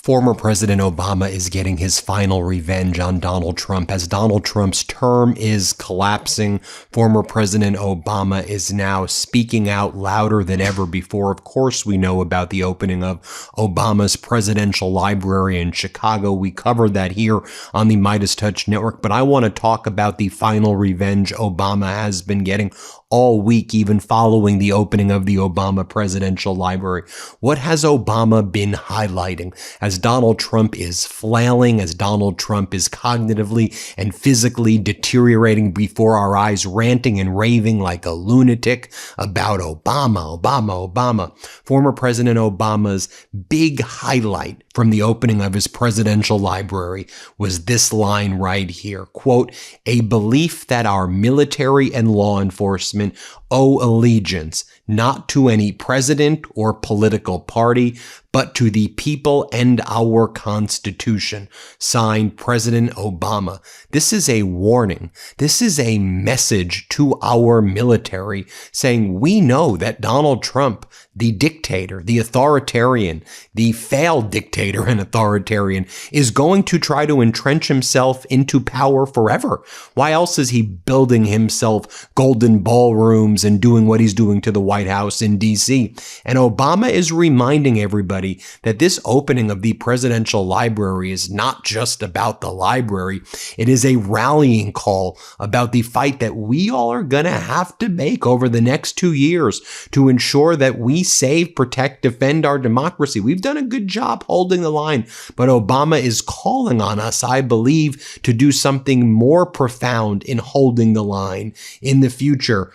Former President Obama is getting his final revenge on Donald Trump. As Donald Trump's term is collapsing, former President Obama is now speaking out louder than ever before. Of course, we know about the opening of Obama's presidential library in Chicago. We covered that here on the MeidasTouch network, but I want to talk about the final revenge Obama has been getting all week, even following the opening of the Obama Presidential Library. What has Obama been highlighting as Donald Trump is flailing, as Donald Trump is cognitively and physically deteriorating before our eyes, ranting and raving like a lunatic about Obama, Obama, Obama? Former President Obama's big highlight from the opening of his presidential library was this line right here, quote, "A belief that our military and law enforcement owe allegiance not to any president or political party, but to the people and our Constitution." Signed, President Obama. This is a warning. This is a message to our military saying we know that Donald Trump, the dictator, the authoritarian, the failed dictator and authoritarian, is going to try to entrench himself into power forever. Why else is he building himself golden ballrooms and doing what he's doing to the White House in D.C.? And Obama is reminding everybody that this opening of the presidential library is not just about the library. It is a rallying call about the fight that we all are going to have to make over the next 2 years to ensure that we save, protect, defend our democracy. We've done a good job holding the line, but Obama is calling on us, I believe, to do something more profound in holding the line in the future.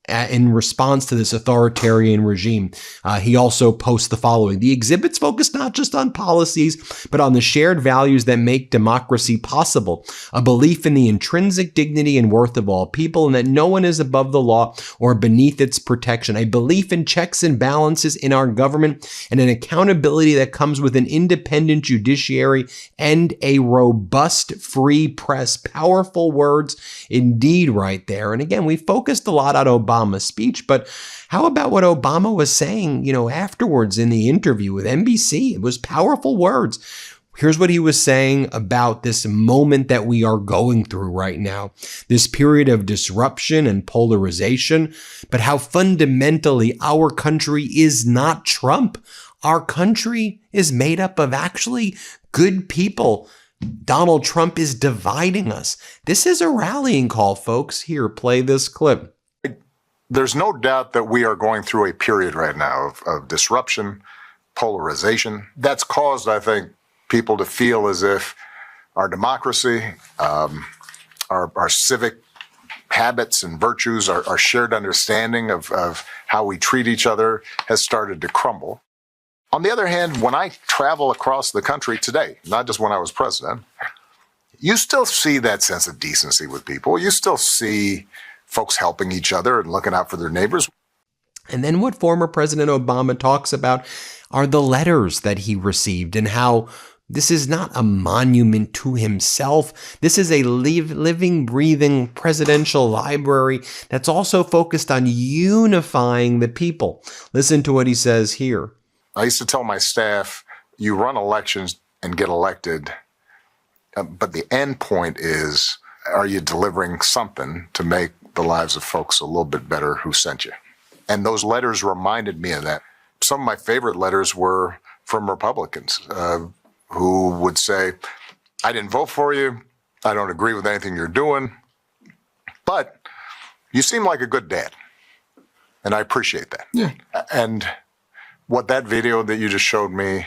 In response to this authoritarian regime. He also posts the following: "The exhibits focus not just on policies, but on the shared values that make democracy possible. A belief in the intrinsic dignity and worth of all people, and that no one is above the law or beneath its protection. A belief in checks and balances in our government, and an accountability that comes with an independent judiciary and a robust free press." Powerful words indeed right there. And again, we focused a lot on Obama's speech, but how about what Obama was saying, afterwards in the interview with NBC? It was powerful words. Here's what he was saying about this moment that we are going through right now, this period of disruption and polarization, but how fundamentally our country is not Trump. Our country is made up of actually good people. Donald Trump is dividing us. This is a rallying call, folks. Here, play this clip. There's no doubt that we are going through a period right now of disruption, polarization. That's caused, I think, people to feel as if our democracy, our civic habits and virtues, our shared understanding of how we treat each other has started to crumble. On the other hand, when I travel across the country today, not just when I was president, you still see that sense of decency with people. You still see folks helping each other and looking out for their neighbors. And then what former President Obama talks about are the letters that he received and how this is not a monument to himself. This is a living, breathing presidential library that's also focused on unifying the people. Listen to what he says here. I used to tell my staff, you run elections and get elected, but the end point is, are you delivering something to make the lives of folks a little bit better who sent you? And those letters reminded me of that. Some of my favorite letters were from Republicans who would say, I didn't vote for you, I don't agree with anything you're doing, but you seem like a good dad, and I appreciate that. Yeah. And what that video that you just showed me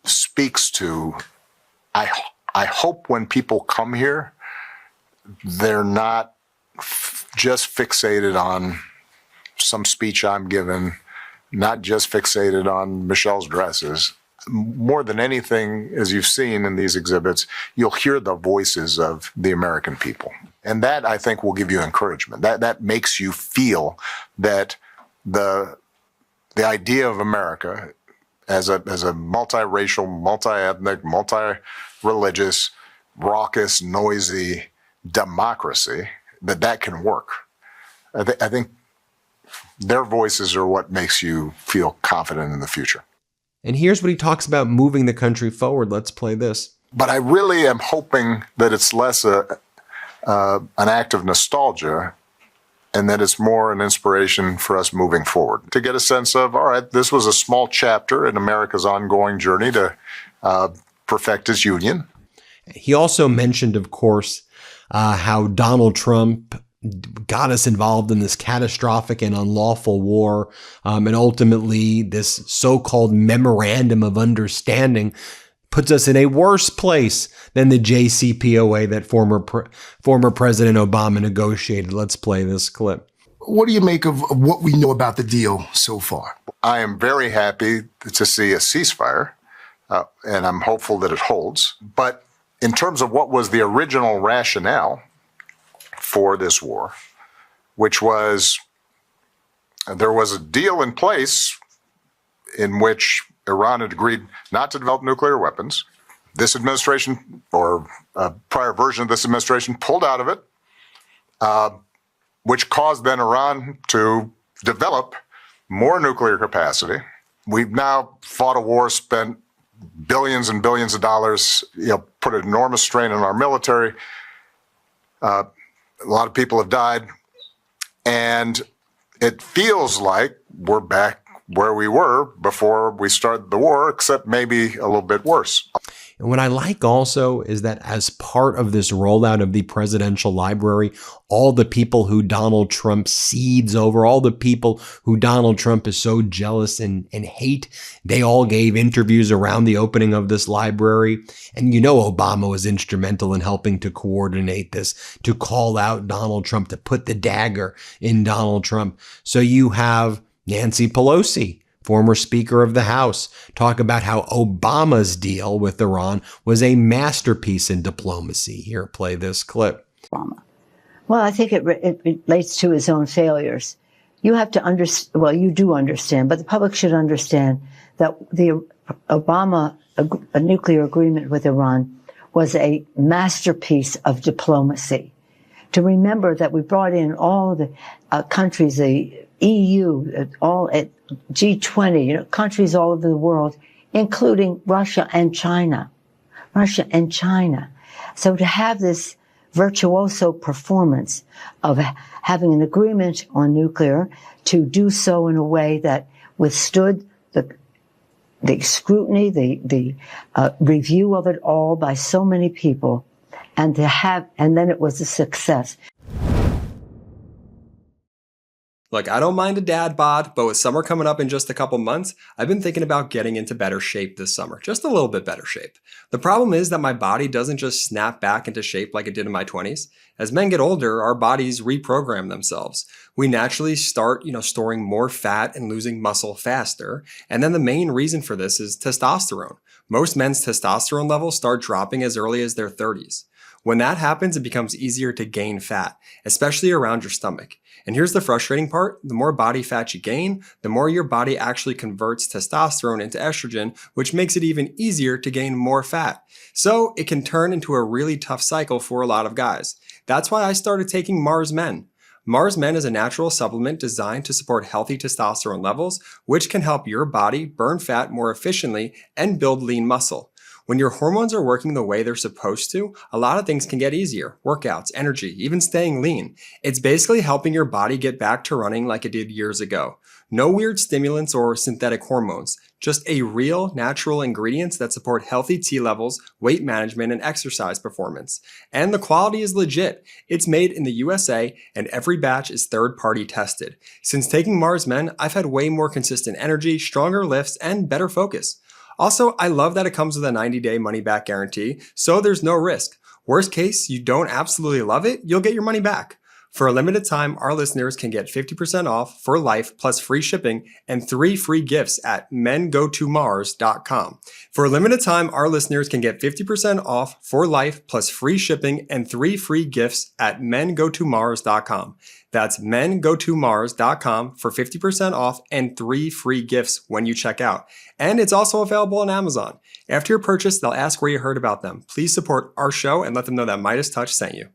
speaks to, I hope when people come here, they're not just fixated on some speech I'm giving, not just fixated on Michelle's dresses. More than anything, as you've seen in these exhibits, you'll hear the voices of the American people. And that, I think, will give you encouragement. That makes you feel that the idea of America as a multiracial, multi-ethnic, multi-religious, raucous, noisy democracy, that can work. I think their voices are what makes you feel confident in the future. And here's what he talks about moving the country forward. Let's play this. But I really am hoping that it's less an act of nostalgia and that it's more an inspiration for us moving forward, to get a sense of, all right, this was a small chapter in America's ongoing journey to perfect its union. He also mentioned, of course, how Donald Trump got us involved in this catastrophic and unlawful war. And ultimately, this so-called memorandum of understanding puts us in a worse place than the JCPOA that former President Obama negotiated. Let's play this clip. What do you make of what we know about the deal so far? I am very happy to see a ceasefire, and I'm hopeful that it holds. But in terms of what was the original rationale for this war, which was there was a deal in place in which Iran had agreed not to develop nuclear weapons. This administration, or a prior version of this administration, pulled out of it, which caused then Iran to develop more nuclear capacity. We've now fought a war, spent billions and billions of dollars, put an enormous strain on our military. A lot of people have died. And it feels like we're back where we were before we started the war, except maybe a little bit worse. And what I like also is that as part of this rollout of the presidential library, all the people who Donald Trump seeds over, all the people who Donald Trump is so jealous and hate, they all gave interviews around the opening of this library. And Obama was instrumental in helping to coordinate this, to call out Donald Trump, to put the dagger in Donald Trump. So you have Nancy Pelosi, former Speaker of the House, talk about how Obama's deal with Iran was a masterpiece in diplomacy. Here, play this clip. Obama. Well, I think it relates to his own failures. You have to understand, well, you do understand, but the public should understand that the Obama a nuclear agreement with Iran was a masterpiece of diplomacy. To remember that we brought in all the countries, the EU, all at G20, countries all over the world, including Russia and China. So to have this virtuoso performance of having an agreement on nuclear, to do so in a way that withstood the scrutiny, the review of it all by so many people, and then it was a success. Look, I don't mind a dad bod, but with summer coming up in just a couple months, I've been thinking about getting into better shape this summer. Just a little bit better shape. The problem is that my body doesn't just snap back into shape like it did in my 20s. As men get older, our bodies reprogram themselves. We naturally start, storing more fat and losing muscle faster. And then the main reason for this is testosterone. Most men's testosterone levels start dropping as early as their 30s. When that happens, it becomes easier to gain fat, especially around your stomach. And here's the frustrating part. The more body fat you gain, the more your body actually converts testosterone into estrogen, which makes it even easier to gain more fat. So it can turn into a really tough cycle for a lot of guys. That's why I started taking Mars Men. Mars Men is a natural supplement designed to support healthy testosterone levels, which can help your body burn fat more efficiently and build lean muscle. When your hormones are working the way they're supposed to, a lot of things can get easier. Workouts, energy, even staying lean. It's basically helping your body get back to running like it did years ago. No weird stimulants or synthetic hormones, just a real natural ingredients that support healthy T levels, weight management, and exercise performance. And the quality is legit. It's made in the USA and every batch is third-party tested. Since taking Mars Men, I've had way more consistent energy, stronger lifts, and better focus. Also, I love that it comes with a 90-day money-back guarantee, so there's no risk. Worst case, you don't absolutely love it, you'll get your money back. For a limited time, our listeners can get 50% off for life plus free shipping and 3 free gifts at mengotomars.com. For a limited time, our listeners can get 50% off for life plus free shipping and 3 free gifts at mengotomars.com. That's mengotomars.com for 50% off and 3 free gifts when you check out. And it's also available on Amazon. After your purchase, they'll ask where you heard about them. Please support our show and let them know that MeidasTouch sent you.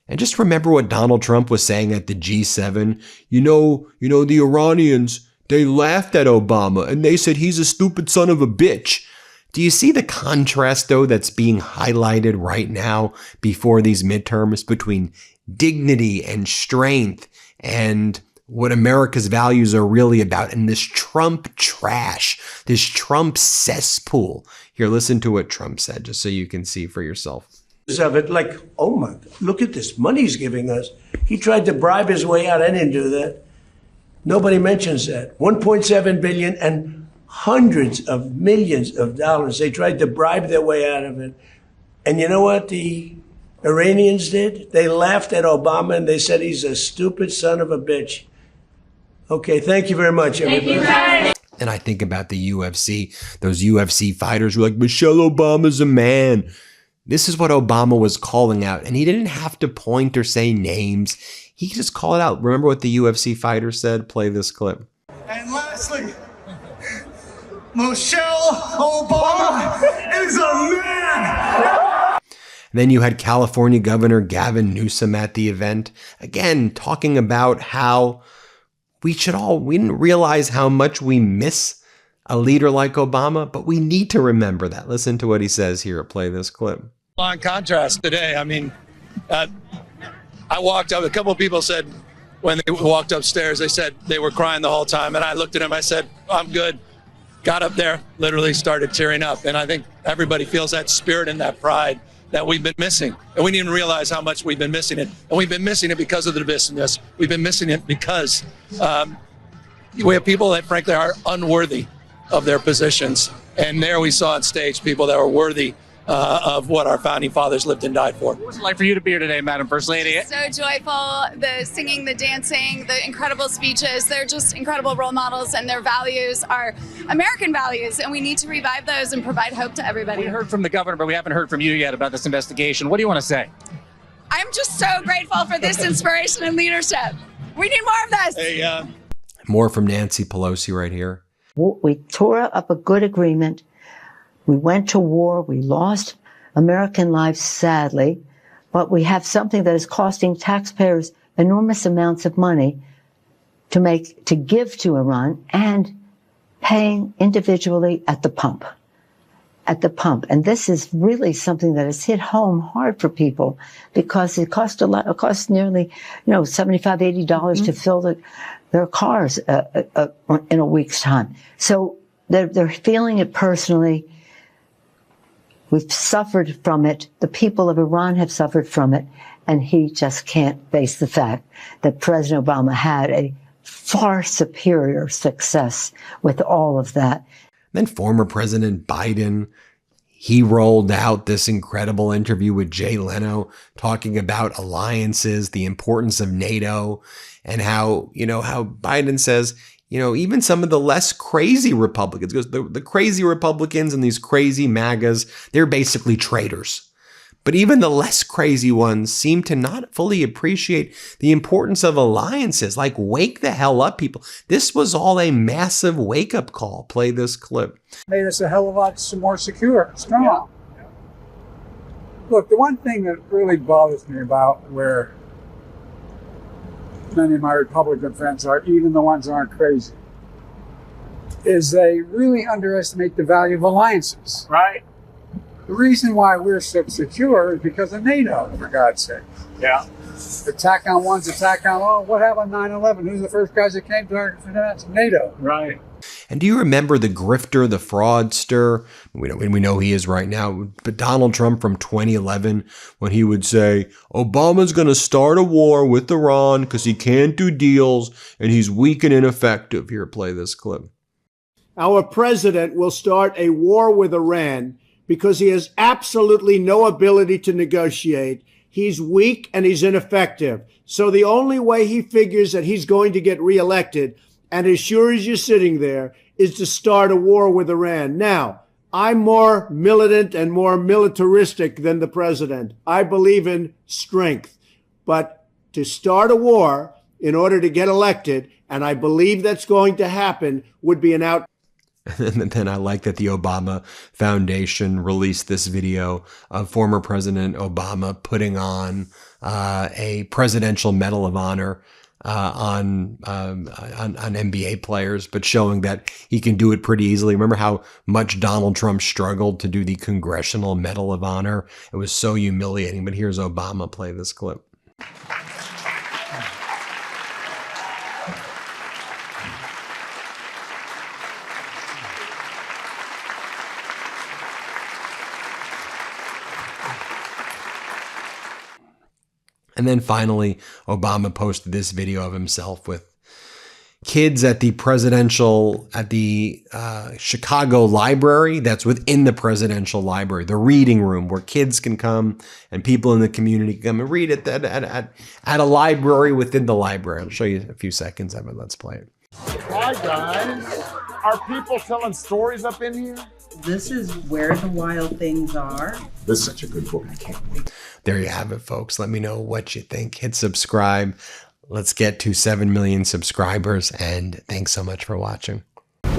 And just remember what Donald Trump was saying at the G7. The Iranians, They laughed at Obama and they said he's a stupid son of a bitch. Do you see the contrast, though, that's being highlighted right now before these midterms between dignity and strength and what America's values are really about, and this Trump trash, this Trump cesspool? Here, listen to what Trump said, just so you can see for yourself. Of it, like, oh my, look at this money he's giving us. He tried to bribe his way out. I didn't do that. Nobody mentions that. 1.7 billion and hundreds of millions of dollars. They tried to bribe their way out of it. And you know what the Iranians did? They laughed at Obama and they said he's a stupid son of a bitch. Okay, thank you very much, everybody. And I think about the UFC, those UFC fighters who are like, Michelle Obama's a man. This is what Obama was calling out. And he didn't have to point or say names. He could just call it out. Remember what the UFC fighter said? Play this clip. And lastly, Michelle Obama is a man. And then you had California Governor Gavin Newsom at the event, again, talking about how we didn't realize how much we miss a leader like Obama, but we need to remember that. Listen to what he says here. Play this clip. On contrast today, I mean, I walked up, a couple of people said when they walked upstairs, they said they were crying the whole time. And I looked at them, I said, I'm good. Got up there, literally started tearing up. And I think everybody feels that spirit and that pride that we've been missing. And we didn't realize how much we've been missing it. And we've been missing it because of the divisiveness. We've been missing it because we have people that frankly are unworthy of their positions. And there we saw on stage people that were worthy of what our founding fathers lived and died for. What was it like for you to be here today, Madam First Lady? So joyful, the singing, the dancing, the incredible speeches. They're just incredible role models, and their values are American values, and we need to revive those and provide hope to everybody. We heard from the governor, but we haven't heard from you yet about this investigation. What do you want to say? I'm just so grateful for this inspiration and leadership. We need more of this. Hey, More from Nancy Pelosi right here. We tore up a good agreement. We went to war. We lost American lives, sadly, but we have something that is costing taxpayers enormous amounts of money to give to Iran and paying individually at the pump. And this is really something that has hit home hard for people because it costs a lot. It costs nearly, $75, $80 to fill their cars in a week's time. So they're feeling it personally. We've suffered from it. The people of Iran have suffered from it. And he just can't face the fact that President Obama had a far superior success with all of that. Then former President Biden, he rolled out this incredible interview with Jay Leno talking about alliances, the importance of NATO, and how Biden says, even some of the less crazy Republicans, because the crazy Republicans and these crazy MAGAs, they're basically traitors. But even the less crazy ones seem to not fully appreciate the importance of alliances. Like, wake the hell up, people. This was all a massive wake-up call. Play this clip. Made us a hell of a lot more secure, strong. Yeah. Look, the one thing that really bothers me about where many of my Republican friends are, even the ones that aren't crazy, is they really underestimate the value of alliances. Right. The reason why we're so secure is because of NATO, for God's sake. Yeah. Attack on one's attack on all. What happened on 9/11? Who's the first guys that came to our defense? NATO. Right. And do you remember the grifter, the fraudster? We know he is right now, but Donald Trump from 2011, when he would say, Obama's going to start a war with Iran because he can't do deals and he's weak and ineffective. Here, play this clip. Our president will start a war with Iran because he has absolutely no ability to negotiate. He's weak and he's ineffective. So the only way he figures that he's going to get reelected, and as sure as you're sitting there, is to start a war with Iran. Now, I'm more militant and more militaristic than the president. I believe in strength. But to start a war in order to get elected, and I believe that's going to happen, would be an out. And then I like that the Obama Foundation released this video of former President Obama putting on a Presidential Medal of Honor on NBA players, but showing that he can do it pretty easily. Remember how much Donald Trump struggled to do the Congressional Medal of Honor? It was so humiliating. But here's Obama play this clip. And then finally, Obama posted this video of himself with kids at the Chicago library that's within the presidential library, the reading room where kids can come and people in the community can come and read at a library within the library. I'll show you a few seconds of it. Let's play it. Hi, guys. Are people telling stories up in here? This is Where the Wild Things Are. This is such a good book. I can't wait. There you have it, folks. Let me know what you think. Hit subscribe. Let's get to 7 million subscribers. And thanks so much for watching.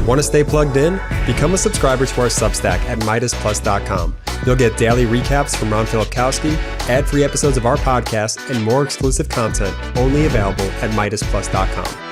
Want to stay plugged in? Become a subscriber to our Substack at MeidasPlus.com. You'll get daily recaps from Ron Filipkowski, ad-free episodes of our podcast, and more exclusive content only available at MeidasPlus.com.